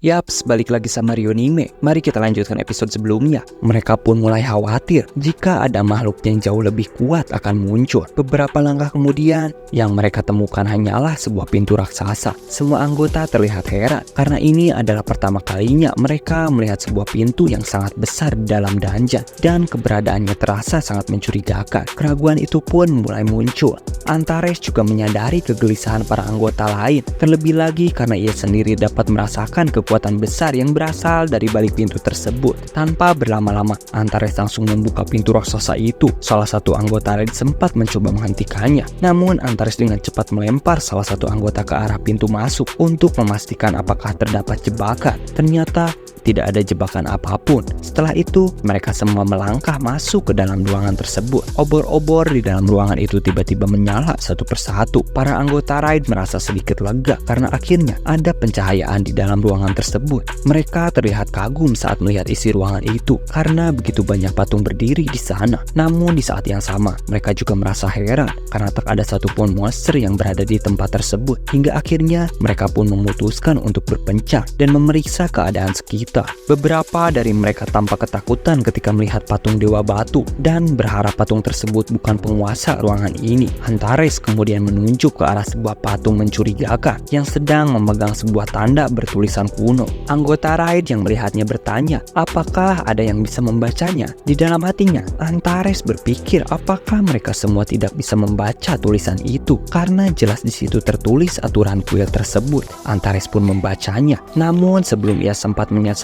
Yaps, balik lagi sama Ryonime. Mari kita lanjutkan episode sebelumnya. Mereka pun mulai khawatir jika ada makhluk yang jauh lebih kuat akan muncul. Beberapa langkah kemudian, yang mereka temukan hanyalah sebuah pintu raksasa. Semua anggota terlihat heran, karena ini adalah pertama kalinya mereka melihat sebuah pintu yang sangat besar di dalam dungeon, dan keberadaannya terasa sangat mencurigakan. Keraguan itu pun mulai muncul. Antares juga menyadari kegelisahan para anggota lain, terlebih lagi karena ia sendiri dapat merasakan kekuatan besar yang berasal dari balik pintu tersebut. Tanpa berlama-lama, Antares langsung membuka pintu raksasa itu. Salah satu anggota lain sempat mencoba menghentikannya, namun Antares dengan cepat melempar salah satu anggota ke arah pintu masuk untuk memastikan apakah terdapat jebakan. Ternyata tidak ada jebakan apapun. Setelah itu, mereka semua melangkah masuk ke dalam ruangan tersebut. Obor-obor di dalam ruangan itu tiba-tiba menyala satu persatu. Para anggota raid merasa sedikit lega karena akhirnya ada pencahayaan di dalam ruangan tersebut. Mereka terlihat kagum saat melihat isi ruangan itu karena begitu banyak patung berdiri di sana. Namun di saat yang sama, mereka juga merasa heran karena tak ada satupun monster yang berada di tempat tersebut. Hingga akhirnya mereka pun memutuskan untuk berpencar dan memeriksa keadaan sekitar. Beberapa dari mereka tampak ketakutan ketika melihat patung Dewa Batu dan berharap patung tersebut bukan penguasa ruangan ini. Antares kemudian menunjuk ke arah sebuah patung mencurigakan yang sedang memegang sebuah tanda bertulisan kuno. Anggota raid yang melihatnya bertanya, apakah ada yang bisa membacanya? Di dalam hatinya, Antares berpikir apakah mereka semua tidak bisa membaca tulisan itu karena jelas di situ tertulis aturan kuil tersebut. Antares pun membacanya, namun sebelum ia sempat menyelesaikannya,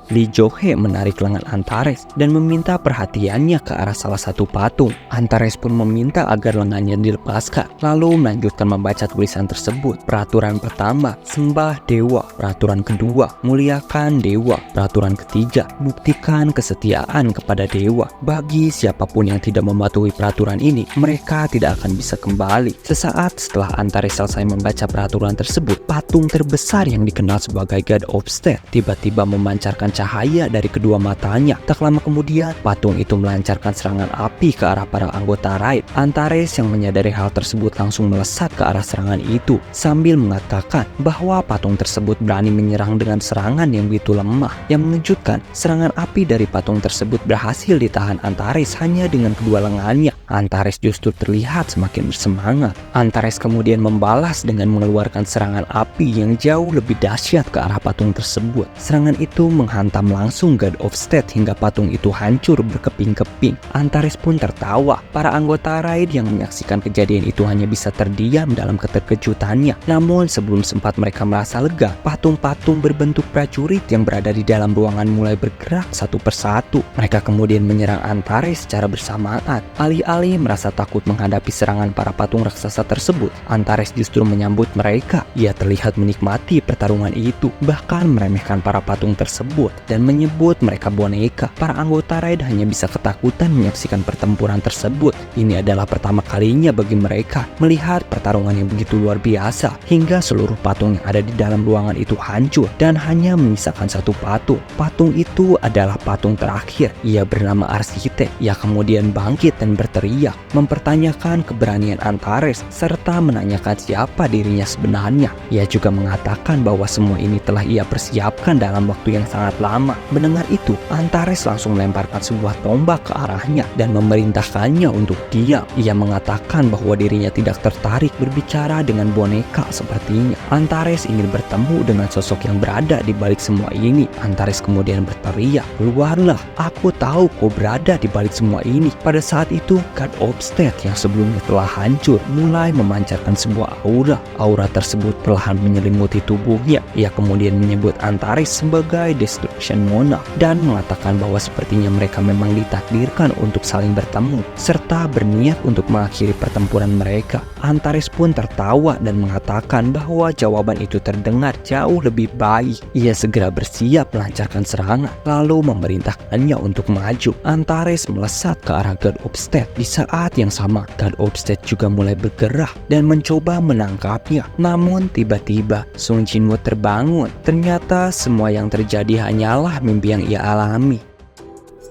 Li Johe menarik lengan Antares dan meminta perhatiannya ke arah salah satu patung. Antares pun meminta agar lengannya dilepaskan, lalu melanjutkan membaca tulisan tersebut. Peraturan pertama, sembah dewa. Peraturan kedua, muliakan dewa. Peraturan ketiga, buktikan kesetiaan kepada dewa. Bagi siapapun yang tidak mematuhi peraturan ini, mereka tidak akan bisa kembali. Sesaat setelah Antares selesai membaca peraturan tersebut, patung terbesar yang dikenal sebagai God of State tiba-tiba memancarkan cahaya dari kedua matanya. Tak lama kemudian, patung itu melancarkan serangan api ke arah para anggota raid. Antares yang menyadari hal tersebut langsung melesat ke arah serangan itu sambil mengatakan bahwa patung tersebut berani menyerang dengan serangan yang begitu lemah. Yang mengejutkan, serangan api dari patung tersebut berhasil ditahan Antares hanya dengan kedua lengannya. Antares justru terlihat semakin bersemangat. Antares kemudian membalas dengan mengeluarkan serangan api yang jauh lebih dahsyat ke arah patung tersebut. Serangan itu menghantam langsung God of State hingga patung itu hancur berkeping-keping. Antares pun tertawa. Para anggota raid yang menyaksikan kejadian itu hanya bisa terdiam dalam keterkejutannya. Namun sebelum sempat mereka merasa lega, patung-patung berbentuk prajurit yang berada di dalam ruangan mulai bergerak satu persatu. Mereka kemudian menyerang Antares secara bersamaan. Alih-alih merasa takut menghadapi serangan para patung raksasa tersebut, Antares justru menyambut mereka. Ia terlihat menikmati pertarungan itu, bahkan meremehkan para patung tersebut dan menyebut mereka boneka. Para anggota raid hanya bisa ketakutan menyaksikan pertempuran tersebut. Ini adalah pertama kalinya bagi mereka melihat pertarungan yang begitu luar biasa, hingga seluruh patung yang ada di dalam ruangan itu hancur dan hanya menyisakan satu patung. Patung itu adalah patung terakhir. Ia bernama Arsitek. Ia kemudian bangkit dan berteriak, mempertanyakan keberanian Antares serta menanyakan siapa dirinya sebenarnya. Ia juga mengatakan bahwa semua ini telah ia persiapkan dalam waktu yang sangat lama. Mendengar itu, Antares langsung melemparkan sebuah tombak ke arahnya dan memerintahkannya untuk diam. Ia mengatakan bahwa dirinya tidak tertarik berbicara dengan boneka sepertinya. Antares ingin bertemu dengan sosok yang berada di balik semua ini. Antares kemudian berteriak, "Keluarlah, aku tahu kau berada di balik semua ini." Pada saat itu, God of State yang sebelumnya telah hancur mulai memancarkan sebuah aura. Aura tersebut perlahan menyelimuti tubuhnya. Ia kemudian menyebut Antares sebagai Destruction Monarch dan mengatakan bahwa sepertinya mereka memang ditakdirkan untuk saling bertemu serta berniat untuk mengakhiri pertempuran mereka. Antares pun tertawa dan mengatakan bahwa jawaban itu terdengar jauh lebih baik. Ia segera bersiap melancarkan serangan lalu memerintahkannya untuk maju. Antares melesat ke arah God of State. Di saat yang sama, God of State juga mulai bergerak dan mencoba menangkapnya. Namun tiba-tiba Sung Jinwoo terbangun. Ternyata semua yang terjadi hanyalah mimpi yang ia alami.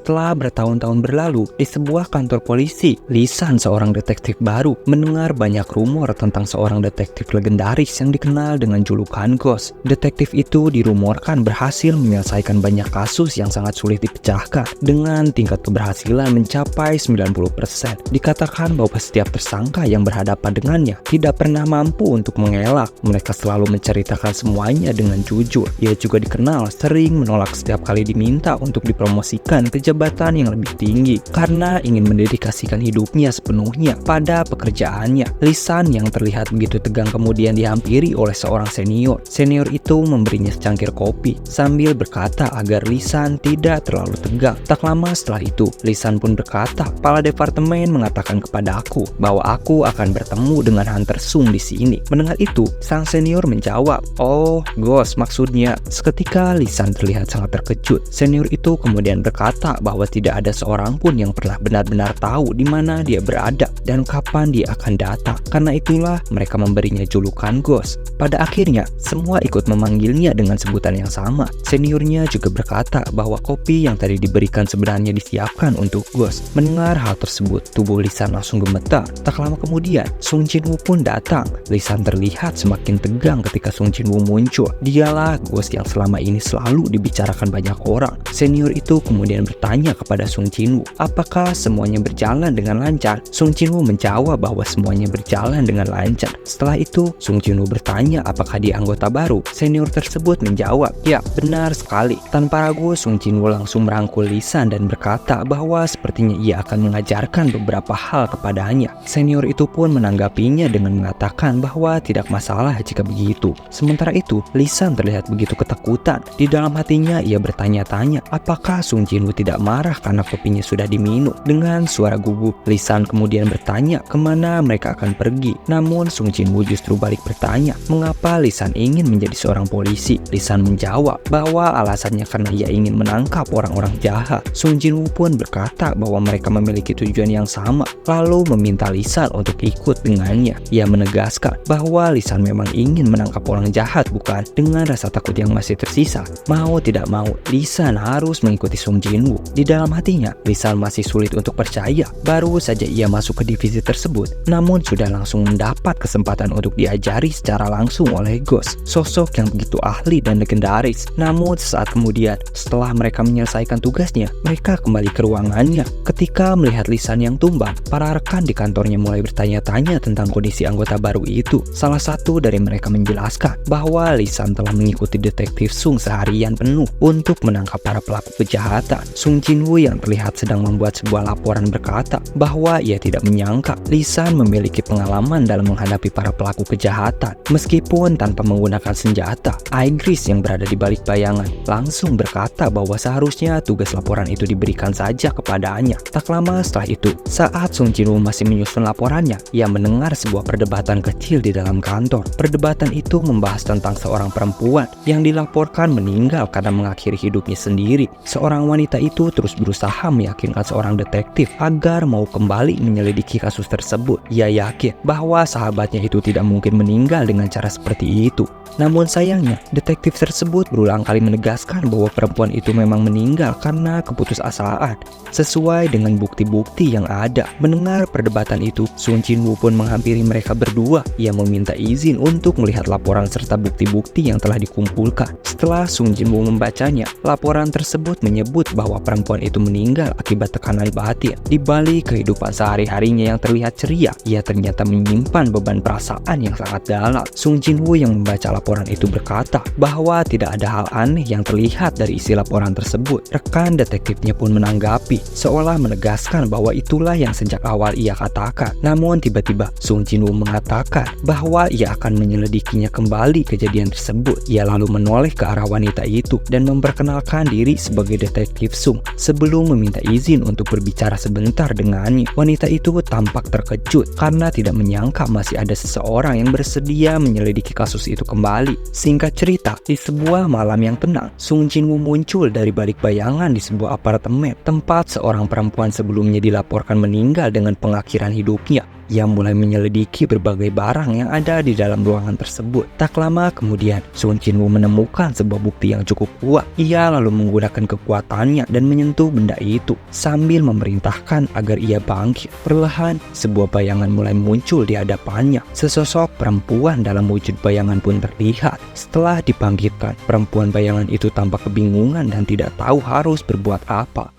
Setelah bertahun-tahun berlalu di sebuah kantor polisi, Lisan, seorang detektif baru, mendengar banyak rumor tentang seorang detektif legendaris yang dikenal dengan julukan Ghost. Detektif itu dirumorkan berhasil menyelesaikan banyak kasus yang sangat sulit dipecahkan dengan tingkat keberhasilan mencapai 90%. Dikatakan bahwa setiap tersangka yang berhadapan dengannya tidak pernah mampu untuk mengelak. Mereka selalu menceritakan semuanya dengan jujur. Ia juga dikenal sering menolak setiap kali diminta untuk dipromosikan ke jabatan yang lebih tinggi karena ingin mendedikasikan hidupnya sepenuhnya pada pekerjaannya. Lisan yang terlihat begitu tegang kemudian dihampiri oleh seorang senior. Senior itu memberinya secangkir kopi sambil berkata agar Lisan tidak terlalu tegang. Tak lama setelah itu, Lisan pun berkata, "Kepala departemen mengatakan kepada aku bahwa aku akan bertemu dengan Hunter Sung di sini." Mendengar itu, sang senior menjawab, "Oh, Ghost maksudnya." Seketika Lisan terlihat sangat terkejut. Senior itu kemudian berkata bahwa tidak ada seorang pun yang pernah benar-benar tahu di mana dia berada dan kapan dia akan datang. Karena itulah mereka memberinya julukan Ghost. Pada akhirnya, semua ikut memanggilnya dengan sebutan yang sama. Seniornya juga berkata bahwa kopi yang tadi diberikan sebenarnya disiapkan untuk Ghost. Mendengar hal tersebut, tubuh Lisan langsung gemetar. Tak lama kemudian, Sung Jin-woo pun datang. Lisan terlihat semakin tegang ketika Sung Jin-woo muncul. Dialah Ghost yang selama ini selalu dibicarakan banyak orang. Senior itu kemudian bertanya kepada Sung Jin-woo, apakah semuanya berjalan dengan lancar? Sung Jin-woo menjawab bahwa semuanya berjalan dengan lancar. Setelah itu, Sung Jin-woo bertanya apakah dia anggota baru. Senior tersebut menjawab, "Ya, benar sekali." Tanpa ragu, Sung Jin-woo langsung merangkul Lisan dan berkata bahwa sepertinya ia akan mengajarkan beberapa hal kepadanya. Senior itu pun menanggapinya dengan mengatakan bahwa tidak masalah jika begitu. Sementara itu, Lisan terlihat begitu ketakutan. Di dalam hatinya ia bertanya-tanya apakah Sung Jin-woo tidak marah karena kopinya sudah diminum. Dengan suara gugup, Lisan kemudian bertanya kemana mereka akan pergi. Namun Sung Jin-woo justru balik bertanya mengapa Lisan ingin menjadi seorang polisi. Lisan menjawab bahwa alasannya karena ia ingin menangkap orang-orang jahat. Sung Jin-woo pun berkata bahwa mereka memiliki tujuan yang sama, lalu meminta Lisan untuk ikut dengannya. Ia menegaskan bahwa Lisan memang ingin menangkap orang jahat, bukan? Dengan rasa takut yang masih tersisa, mau tidak mau Lisan harus mengikuti Sung Jin-woo. Di dalam hatinya, Lisan masih sulit untuk percaya. Baru saja ia masuk ke divisi tersebut, namun sudah langsung mendapat kesempatan untuk diajari secara langsung oleh Ghost, sosok yang begitu ahli dan legendaris. Namun sesaat kemudian, setelah mereka menyelesaikan tugasnya, mereka kembali ke ruangannya. Ketika melihat Lisan yang tumbang, para rekan di kantornya mulai bertanya-tanya tentang kondisi anggota baru itu. Salah satu dari mereka menjelaskan bahwa Lisan telah mengikuti detektif Sung seharian penuh untuk menangkap para pelaku kejahatan. Sung Jin-woo yang terlihat sedang membuat sebuah laporan berkata bahwa ia tidak menyangka Lisan memiliki pengalaman dalam menghadapi para pelaku kejahatan. Meskipun tanpa menggunakan senjata, Aigris yang berada di balik bayangan langsung berkata bahwa seharusnya tugas laporan itu diberikan saja kepadanya. Tak lama setelah itu, saat Sung Jin-woo masih menyusun laporannya, ia mendengar sebuah perdebatan kecil di dalam kantor. Perdebatan itu membahas tentang seorang perempuan yang dilaporkan meninggal karena mengakhiri hidupnya sendiri. Seorang wanita itu terus berusaha meyakinkan seorang detektif agar mau kembali menyelidiki kasus tersebut. Ia yakin bahwa sahabatnya itu tidak mungkin meninggal dengan cara seperti itu. Namun sayangnya, detektif tersebut berulang kali menegaskan bahwa perempuan itu memang meninggal karena keputusasaan, sesuai dengan bukti-bukti yang ada. Mendengar perdebatan itu, Sung Jin-woo pun menghampiri mereka berdua. Ia meminta izin untuk melihat laporan serta bukti-bukti yang telah dikumpulkan. Setelah Sung Jin-woo membacanya, laporan tersebut menyebut bahwa perempuan itu meninggal akibat tekanan batin. Di balik kehidupan sehari-harinya yang terlihat ceria, ia ternyata menyimpan beban perasaan yang sangat dalam. Sung Jin-woo yang membaca laporan itu berkata bahwa tidak ada hal aneh yang terlihat dari isi laporan tersebut. Rekan detektifnya pun menanggapi, seolah menegaskan bahwa itulah yang sejak awal ia katakan. Namun tiba-tiba Sung Jin-woo mengatakan bahwa ia akan menyelidikinya kembali kejadian tersebut. Ia lalu menoleh ke arah wanita itu dan memperkenalkan diri sebagai detektif Sung sebelum meminta izin untuk berbicara sebentar dengannya. Wanita itu tampak terkejut karena tidak menyangka masih ada seseorang yang bersedia menyelidiki kasus itu kembali. Singkat cerita, di sebuah malam yang tenang, Sung Jin-woo muncul dari balik bayangan di sebuah apartemen tempat seorang perempuan sebelumnya dilaporkan meninggal dengan pengakhiran hidupnya. Ia mulai menyelidiki berbagai barang yang ada di dalam ruangan tersebut. Tak lama kemudian, Sun Jinwoo menemukan sebuah bukti yang cukup kuat. Ia lalu menggunakan kekuatannya dan menyentuh benda itu sambil memerintahkan agar ia bangkit. Perlahan, sebuah bayangan mulai muncul di hadapannya. Sesosok perempuan dalam wujud bayangan pun terlihat. Setelah dibangkitkan, perempuan bayangan itu tampak kebingungan dan tidak tahu harus berbuat apa.